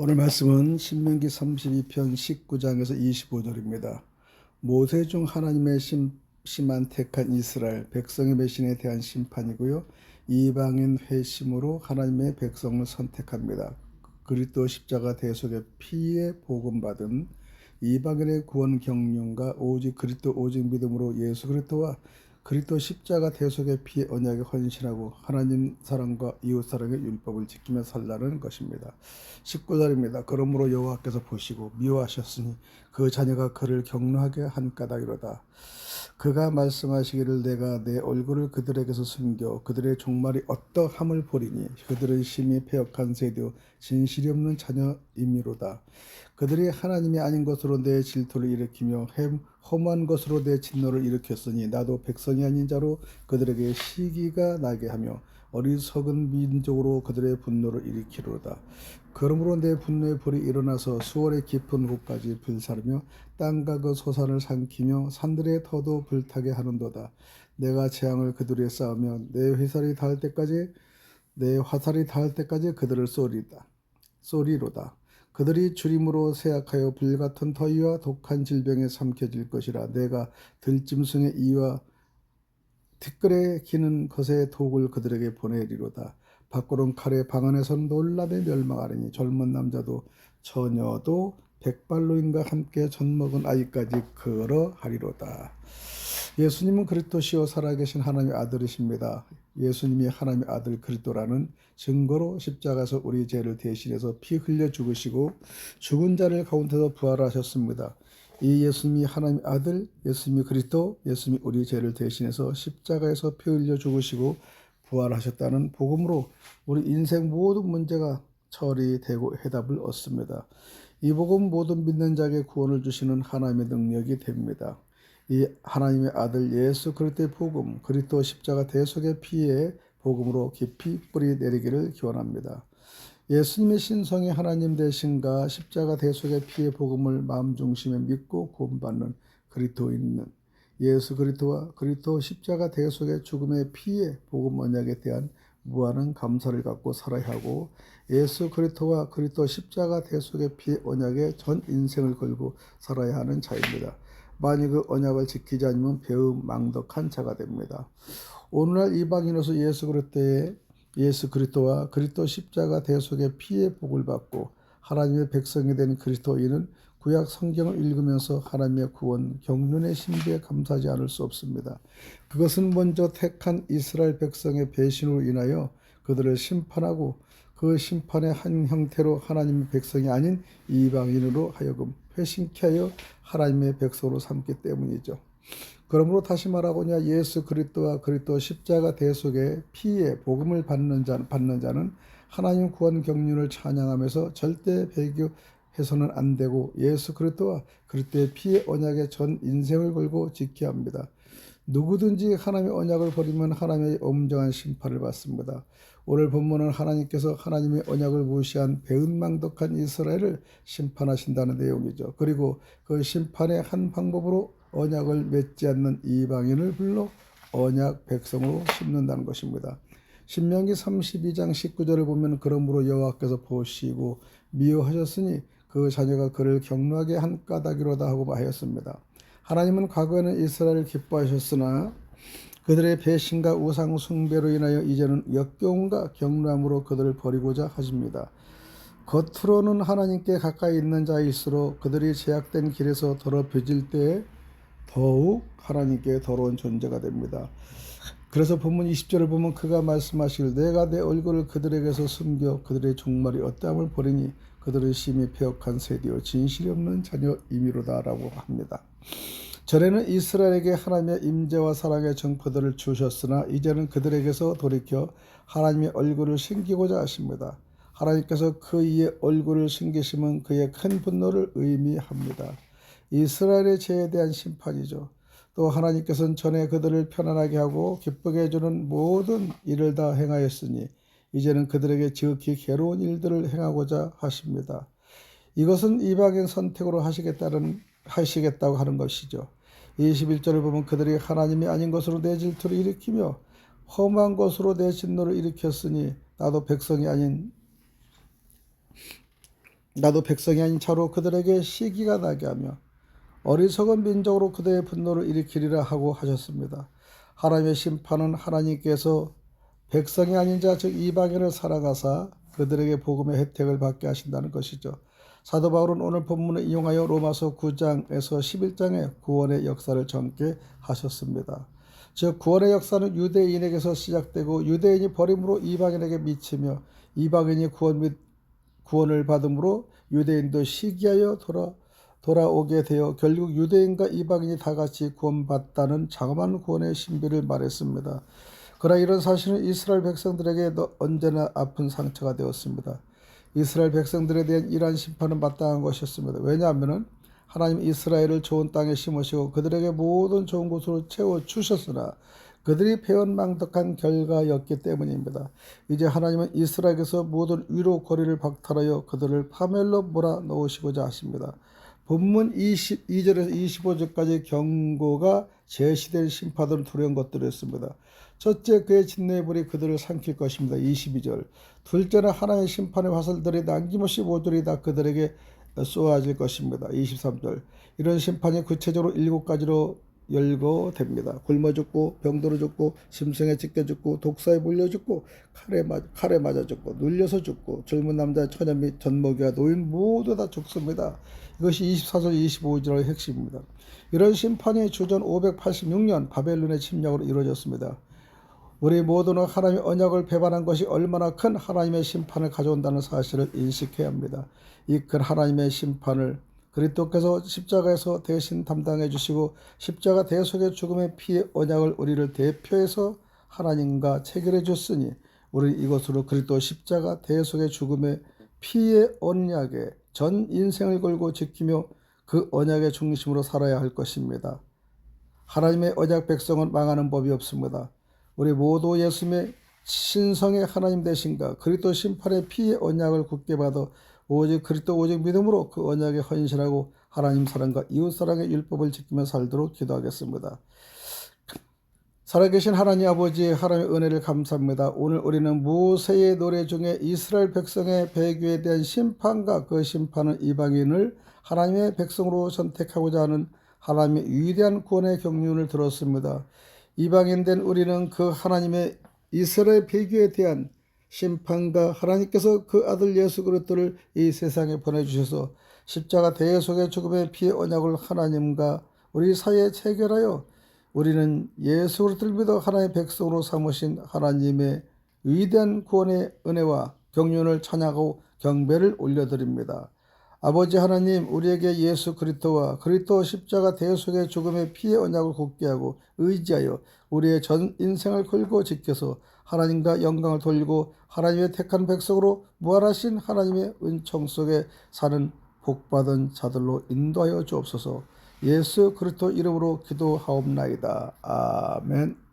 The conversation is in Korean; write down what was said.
오늘 말씀은 신명기 32편 19장에서 25절입니다. 모세 중 하나님의 심한 택한 이스라엘 백성의 배신에 대한 심판이고요. 이방인 회심으로 하나님의 백성을 선택합니다. 그리스도 십자가 대속의 피에 복음받은 이방인의 구원 경륜과 오직 그리스도 오직 믿음으로 예수 그리스도와 그리스도 십자가 대속의 피의 언약에 헌신하고 하나님 사랑과 이웃 사랑의 율법을 지키며 살라는 것입니다. 19절입니다. 그러므로 여호와께서 보시고 미워하셨으니 그 자녀가 그를 격노하게 한 까닭이로다. 그가 말씀하시기를 내가 내 얼굴을 그들에게서 숨겨 그들의 종말이 어떠함을 보리니 그들은 심히 패역한 세대요 진실이 없는 자녀임이로다. 그들이 하나님이 아닌 것으로 내 질투를 일으키며 험한 것으로 내 진노를 일으켰으니 나도 백성이 아닌 자로 그들에게 시기가 나게 하며 어리석은 민족으로 그들의 분노를 일으키로다. 그러므로 내 분노의 불이 일어나서 수월의 깊은 곳까지 불사르며 땅과 그 소산을 삼키며 산들의 터도 불타게 하는도다. 내가 재앙을 그들에 쌓으며 내 화살이 닿을 때까지 그들을 쏘리로다. 그들이 주림으로 쇠약하여 불같은 더위와 독한 질병에 삼켜질 것이라. 내가 들짐승의 이와 티끌에 기는 것의 독을 그들에게 보내리로다. 밖으로는 칼에 방 안에서는 놀랍게 멸망하리니 젊은 남자도 처녀도 백발노인과 함께 젖먹은 아이까지 그러하리로다. 예수님은 그리스도시요 살아계신 하나님의 아들이십니다. 예수님이 하나님의 아들 그리스도라는 증거로 십자가에서 우리 죄를 대신해서 피 흘려 죽으시고 죽은 자를 가운데서 부활하셨습니다. 이 예수님이 하나님의 아들, 예수님이 그리스도, 예수님이 우리 죄를 대신해서 십자가에서 피 흘려 죽으시고 부활하셨다는 복음으로 우리 인생 모든 문제가 처리되고 해답을 얻습니다. 이 복음 모든 믿는 자에게 구원을 주시는 하나님의 능력이 됩니다. 이 하나님의 아들 예수 그리스도의 복음, 그리스도 십자가 대속의 피의 복음으로 깊이 뿌리 내리기를 기원합니다. 예수님의 신성이 하나님 되신가 십자가 대속의 피의 복음을 마음 중심에 믿고 구원받는 그리스도인은 예수 그리스도와 그리스도 십자가 대속의 죽음의 피의 복음 언약에 대한 무한한 감사를 갖고 살아야 하고 예수 그리스도와 그리스도 십자가 대속의 피의 언약에 전 인생을 걸고 살아야 하는 자입니다. 만일 그 언약을 지키지 않으면 배은망덕한 자가 됩니다. 오늘날 이방인으로서 예수 그리스도와 그리스도 십자가 대속의 피의 복을 받고 하나님의 백성이 된 그리스도인은 구약 성경을 읽으면서 하나님의 구원 경륜의 신비에 감사하지 않을 수 없습니다. 그것은 먼저 택한 이스라엘 백성의 배신으로 인하여 그들을 심판하고 그 심판의 한 형태로 하나님의 백성이 아닌 이방인으로 하여금 회심케 하여 하나님의 백성으로 삼기 때문이죠. 그러므로 다시 말하고냐 예수 그리스도와 그리스도 십자가 대속의 피의 복음을 받는 자는 하나님 구원 경륜을 찬양하면서 절대 배교해서는 안 되고 예수 그리스도와 그리스도의 피의 언약에 전 인생을 걸고 지켜야 합니다. 누구든지 하나님의 언약을 버리면 하나님의 엄정한 심판을 받습니다. 오늘 본문은 하나님께서 하나님의 언약을 무시한 배은망덕한 이스라엘을 심판하신다는 내용이죠. 그리고 그 심판의 한 방법으로 언약을 맺지 않는 이방인을 불러 언약 백성으로 심는다는 것입니다. 신명기 32장 19절을 보면 그러므로 여호와께서 보시고 미워하셨으니 그 자녀가 그를 격노하게 한 까닭이로다 하고 하였습니다. 하나님은 과거에는 이스라엘을 기뻐하셨으나 그들의 배신과 우상 숭배로 인하여 이제는 역겨움과 격노함으로 그들을 버리고자 하십니다. 겉으로는 하나님께 가까이 있는 자일수록 그들이 제약된 길에서 더럽혀질 때에 더욱 하나님께 더러운 존재가 됩니다. 그래서 본문 20절을 보면 그가 말씀하시길 내가 내 얼굴을 그들에게서 숨겨 그들의 종말이 어떠함을 보리니 그들은 심히 패역한 세대요 진실이 없는 자녀임이로다 라고 합니다. 전에는 이스라엘에게 하나님의 임재와 사랑의 정포들을 주셨으나 이제는 그들에게서 돌이켜 하나님의 얼굴을 숨기고자 하십니다. 하나님께서 그의 얼굴을 숨기심은 그의 큰 분노를 의미합니다. 이스라엘의 죄에 대한 심판이죠. 또 하나님께서는 전에 그들을 편안하게 하고 기쁘게 해주는 모든 일을 다 행하였으니 이제는 그들에게 지극히 괴로운 일들을 행하고자 하십니다. 이것은 이방인 선택으로 하시겠다고 하는 것이죠. 21절을 보면 그들이 하나님이 아닌 것으로 내 질투를 일으키며 험한 것으로 내 진노를 일으켰으니 나도 백성이 아닌 나도 백성이 아닌 자로 그들에게 시기가 나게 하며 어리석은 민족으로 그들의 분노를 일으키리라 하고 하셨습니다. 하나님의 심판은 하나님께서 백성이 아닌 자 즉 이방인을 사랑하사 그들에게 복음의 혜택을 받게 하신다는 것이죠. 사도 바울은 오늘 본문을 이용하여 로마서 9장에서 11장의 구원의 역사를 젊게 하셨습니다. 즉 구원의 역사는 유대인에게서 시작되고 유대인이 버림으로 이방인에게 미치며 이방인이 구원을 받음으로 유대인도 시기하여 돌아오게 되어 결국 유대인과 이방인이 다 같이 구원받다는 장엄한 구원의 신비를 말했습니다. 그러나 이런 사실은 이스라엘 백성들에게 언제나 아픈 상처가 되었습니다. 이스라엘 백성들에 대한 이러한 심판은 마땅한 것이었습니다. 왜냐하면 하나님 이스라엘을 좋은 땅에 심으시고 그들에게 모든 좋은 곳으로 채워주셨으나 그들이 배은망덕한 결과였기 때문입니다. 이제 하나님은 이스라엘에서 모든 위로 거리를 박탈하여 그들을 파멸로 몰아넣으시고자 하십니다. 본문 22절에서 25절까지 경고가 제시된 심판은 두려운 것들이었습니다. 첫째, 그의 진노의 불이 그들을 삼킬 것입니다. 22절. 둘째는 하나님의 심판의 화살들이 남김없이 모조리 다 그들에게 쏘아질 것입니다. 23절. 이런 심판이 구체적으로 7가지로 열거됩니다. 굶어 죽고 병들어 죽고 심성에 찢겨 죽고 독사에 물려 죽고 칼에 맞아 죽고 눌려서 죽고 젊은 남자 처녀 및 젖먹이와 노인 모두 다 죽습니다. 이것이 24절 25절의 핵심입니다. 이런 심판이 주전 586년 바벨론의 침략으로 이루어졌습니다. 우리 모두는 하나님의 언약을 배반한 것이 얼마나 큰 하나님의 심판을 가져온다는 사실을 인식해야 합니다. 이 큰 하나님의 심판을 그리스도께서 십자가에서 대신 담당해 주시고 십자가 대속의 죽음의 피의 언약을 우리를 대표해서 하나님과 체결해 줬으니 우리 이것으로 그리스도 십자가 대속의 죽음의 피의 언약에 전 인생을 걸고 지키며 그 언약의 중심으로 살아야 할 것입니다. 하나님의 언약 백성은 망하는 법이 없습니다. 우리 모두 예수님의 신성의 하나님 되신가 그리스도 심판의 피의 언약을 굳게 받아 오직 그리스도 오직 믿음으로 그 언약에 헌신하고 하나님 사랑과 이웃 사랑의 율법을 지키며 살도록 기도하겠습니다. 살아계신 하나님 아버지 하나님의 은혜를 감사합니다. 오늘 우리는 모세의 노래 중에 이스라엘 백성의 배교에 대한 심판과 그 심판은 이방인을 하나님의 백성으로 선택하고자 하는 하나님의 위대한 구원의 경륜을 들었습니다. 이방인 된 우리는 그 하나님의 이스라엘 배교에 대한 심판과 하나님께서 그 아들 예수 그리스도를 이 세상에 보내주셔서 십자가 대속의 죽음의 피의 언약을 하나님과 우리 사이에 체결하여 우리는 예수 그리스도를 믿어 하나님의 백성으로 삼으신 하나님의 위대한 구원의 은혜와 경륜을 찬양하고 경배를 올려드립니다. 아버지 하나님, 우리에게 예수 그리스도와 그리스도 십자가 대속의 죽음의 피의 언약을 굳게 하고 의지하여 우리의 전 인생을 걸고 지켜서 하나님과 영광을 돌리고 하나님의 택한 백성으로 무한하신 하나님의 은총 속에 사는 복받은 자들로 인도하여 주옵소서. 예수 그리스도 이름으로 기도하옵나이다. 아멘.